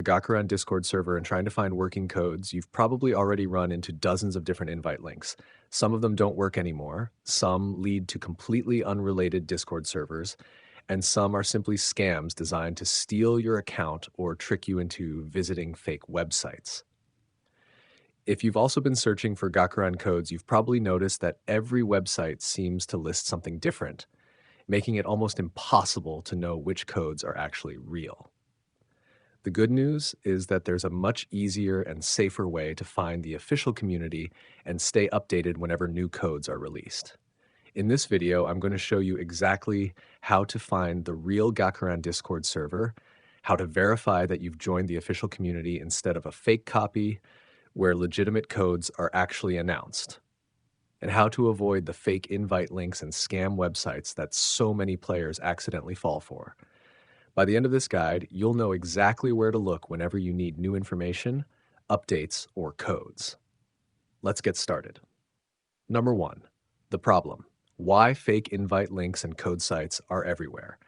Gakuran Discord server and trying to find working codes, you've probably already run into dozens of different invite links. Some of them don't work anymore, some lead to completely unrelated Discord servers, and some are simply scams designed to steal your account or trick you into visiting fake websites. If you've also been searching for Gakuran codes, you've probably noticed that every website seems to list something different, making it almost impossible to know which codes are actually real. The good news is that there's a much easier and safer way to find the official community and stay updated whenever new codes are released. In this video, I'm going to show you exactly how to find the real Gakuran Discord server, how to verify that you've joined the official community instead of a fake copy where legitimate codes are actually announced, and how to avoid the fake invite links and scam websites that so many players accidentally fall for. By the end of this guide, you'll know exactly where to look whenever you need new information, updates, or codes. Let's get started. Number 1. The problem. Why fake invite links and code sites are everywhere.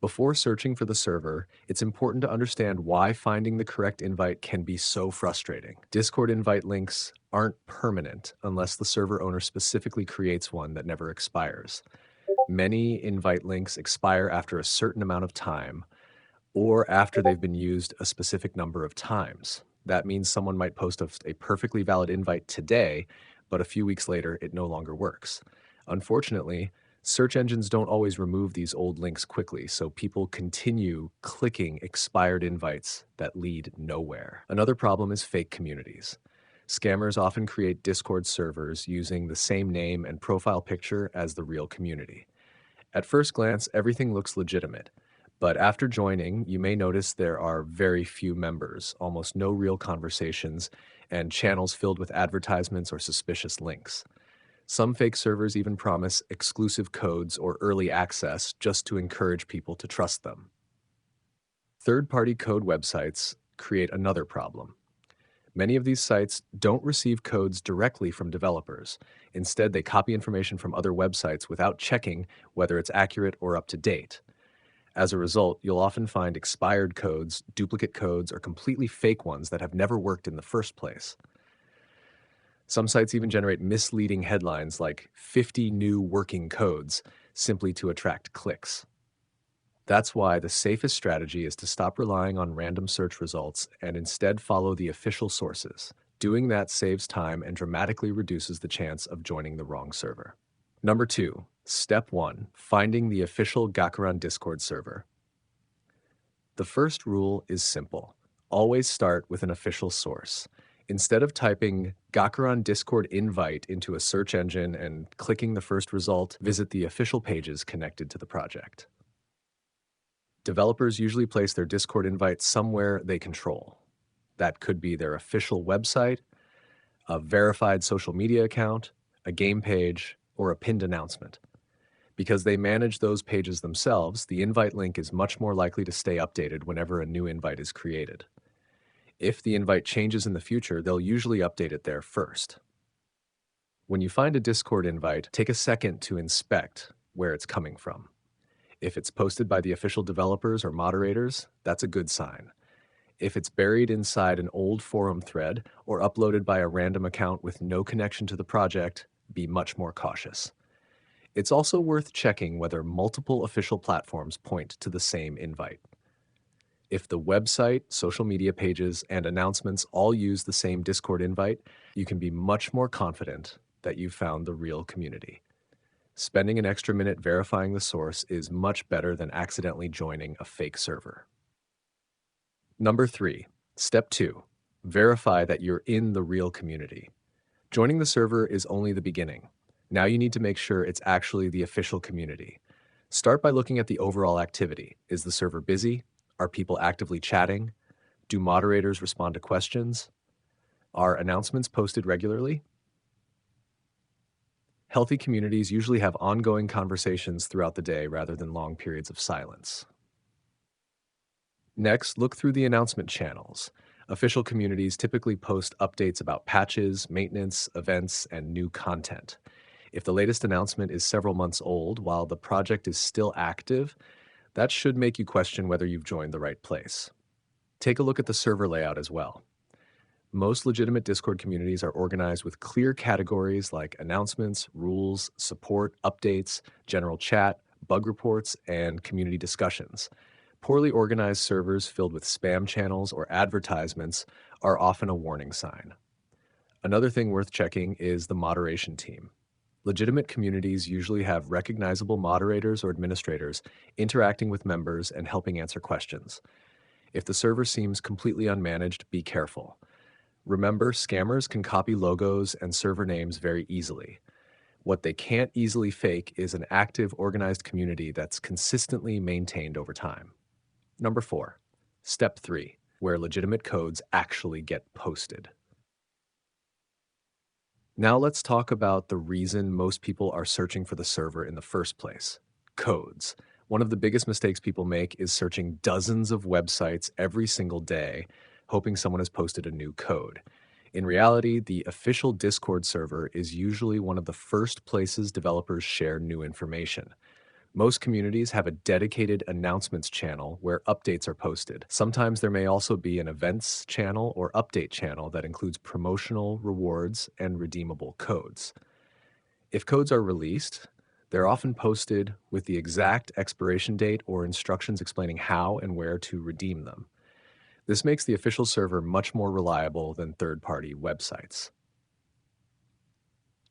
Before searching for the server, it's important to understand why finding the correct invite can be so frustrating. Discord invite links aren't permanent unless the server owner specifically creates one that never expires. Many invite links expire after a certain amount of time, or after they've been used a specific number of times. That means someone might post a perfectly valid invite today, but a few weeks later it no longer works. Unfortunately, search engines don't always remove these old links quickly, so people continue clicking expired invites that lead nowhere. Another problem is fake communities. Scammers often create Discord servers using the same name and profile picture as the real community. At first glance, everything looks legitimate. But after joining, you may notice there are very few members, almost no real conversations, and channels filled with advertisements or suspicious links. Some fake servers even promise exclusive codes or early access just to encourage people to trust them. Third-party code websites create another problem. Many of these sites don't receive codes directly from developers. Instead, they copy information from other websites without checking whether it's accurate or up to date. As a result, you'll often find expired codes, duplicate codes, or completely fake ones that have never worked in the first place. Some sites even generate misleading headlines like 50 new working codes simply to attract clicks. That's why the safest strategy is to stop relying on random search results and instead follow the official sources. Doing that saves time and dramatically reduces the chance of joining the wrong server. Number 2. Step 1. Finding the official Gakuran Discord server. The first rule is simple. Always start with an official source. Instead of typing Gakuran Discord invite into a search engine and clicking the first result, visit the official pages connected to the project. Developers usually place their Discord invite somewhere they control. That could be their official website, a verified social media account, a game page, or a pinned announcement. Because they manage those pages themselves, the invite link is much more likely to stay updated whenever a new invite is created. If the invite changes in the future, they'll usually update it there first. When you find a Discord invite, take a second to inspect where it's coming from. If it's posted by the official developers or moderators, that's a good sign. If it's buried inside an old forum thread or uploaded by a random account with no connection to the project, be much more cautious. It's also worth checking whether multiple official platforms point to the same invite. If the website, social media pages, and announcements all use the same Discord invite, you can be much more confident that you've found the real community. Spending an extra minute verifying the source is much better than accidentally joining a fake server. Number 3. Step 2. Verify that you're in the real community. Joining the server is only the beginning. Now you need to make sure it's actually the official community. Start by looking at the overall activity. Is the server busy? Are people actively chatting? Do moderators respond to questions? Are announcements posted regularly? Healthy communities usually have ongoing conversations throughout the day rather than long periods of silence. Next, look through the announcement channels. Official communities typically post updates about patches, maintenance, events, and new content. If the latest announcement is several months old while the project is still active, that should make you question whether you've joined the right place. Take a look at the server layout as well. Most legitimate Discord communities are organized with clear categories like announcements, rules, support, updates, general chat, bug reports, and community discussions. Poorly organized servers filled with spam channels or advertisements are often a warning sign. Another thing worth checking is the moderation team. Legitimate communities usually have recognizable moderators or administrators interacting with members and helping answer questions. If the server seems completely unmanaged, be careful. Remember, scammers can copy logos and server names very easily. What they can't easily fake is an active, organized community that's consistently maintained over time. Number 4, Step 3, where legitimate codes actually get posted. Now let's talk about the reason most people are searching for the server in the first place: codes. One of the biggest mistakes people make is searching dozens of websites every single day, hoping someone has posted a new code. In reality, the official Discord server is usually one of the first places developers share new information. Most communities have a dedicated announcements channel where updates are posted. Sometimes there may also be an events channel or update channel that includes promotional rewards and redeemable codes. If codes are released, they're often posted with the exact expiration date or instructions explaining how and where to redeem them. This makes the official server much more reliable than third-party websites.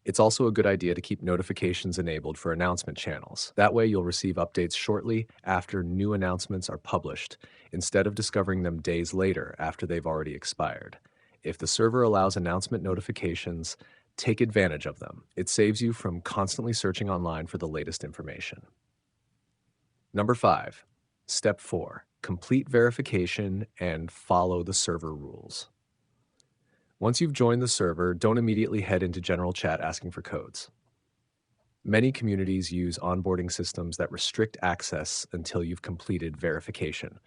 It's also a good idea to keep notifications enabled for announcement channels. That way, you'll receive updates shortly after new announcements are published, instead of discovering them days later after they've already expired. If the server allows announcement notifications, take advantage of them. It saves you from constantly searching online for the latest information. Number 5, Step 4, complete verification and follow the server rules. Once you've joined the server, don't immediately head into general chat asking for codes. Many communities use onboarding systems that restrict access until you've completed verification.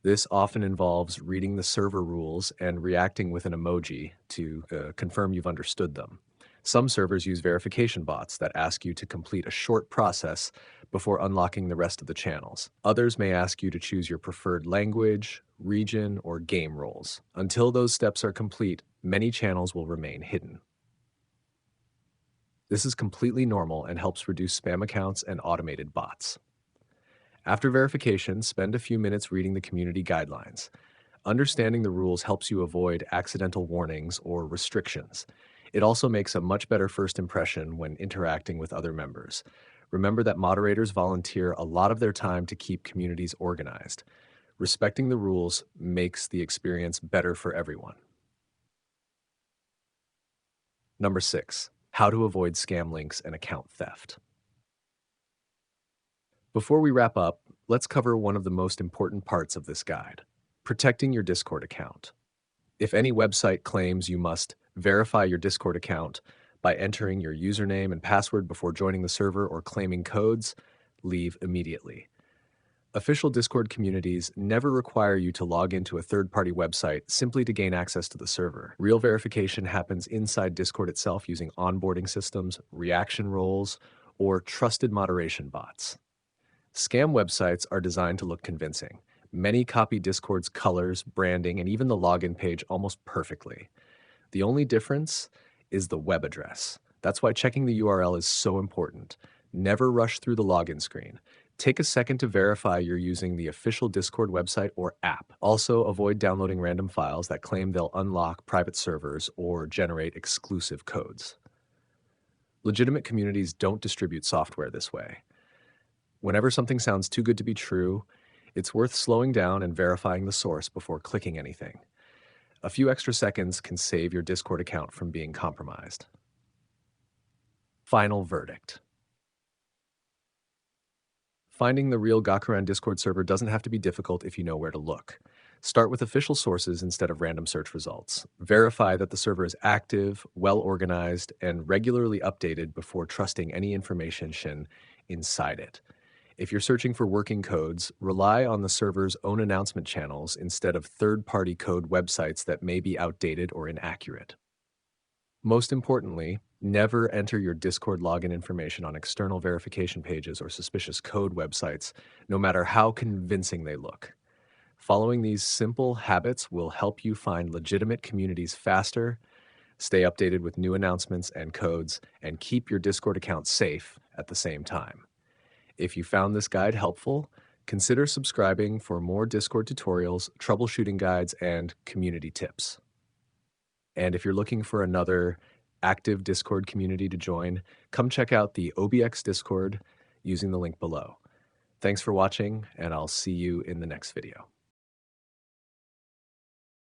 This often involves reading the server rules and reacting with an emoji to confirm you've understood them. Some servers use verification bots that ask you to complete a short process before unlocking the rest of the channels. Others may ask you to choose your preferred language, region, or game roles. Until those steps are complete, many channels will remain hidden. This is completely normal and helps reduce spam accounts and automated bots. After verification, spend a few minutes reading the community guidelines. Understanding the rules helps you avoid accidental warnings or restrictions. It also makes a much better first impression when interacting with other members. Remember that moderators volunteer a lot of their time to keep communities organized. Respecting the rules makes the experience better for everyone. Number 6, how to avoid scam links and account theft. Before we wrap up, let's cover one of the most important parts of this guide: protecting your Discord account. If any website claims you must verify your Discord account by entering your username and password before joining the server or claiming codes, leave immediately. Official Discord communities never require you to log into a third-party website simply to gain access to the server. Real verification happens inside Discord itself using onboarding systems, reaction roles, or trusted moderation bots. Scam websites are designed to look convincing. Many copy Discord's colors, branding, and even the login page almost perfectly. The only difference is the web address. That's why checking the URL is so important. Never rush through the login screen. Take a second to verify you're using the official Discord website or app. Also, avoid downloading random files that claim they'll unlock private servers or generate exclusive codes. Legitimate communities don't distribute software this way. Whenever something sounds too good to be true, it's worth slowing down and verifying the source before clicking anything. A few extra seconds can save your Discord account from being compromised. Final verdict. Finding the real Gakuran Discord server doesn't have to be difficult if you know where to look. Start with official sources instead of random search results. Verify that the server is active, well-organized, and regularly updated before trusting any information inside it. If you're searching for working codes, rely on the server's own announcement channels instead of third-party code websites that may be outdated or inaccurate. Most importantly, never enter your Discord login information on external verification pages or suspicious code websites, no matter how convincing they look. Following these simple habits will help you find legitimate communities faster, stay updated with new announcements and codes, and keep your Discord account safe at the same time. If you found this guide helpful, consider subscribing for more Discord tutorials, troubleshooting guides, and community tips. And if you're looking for another active Discord community to join, come check out the OBX Discord using the link below. Thanks for watching, and I'll see you in the next video.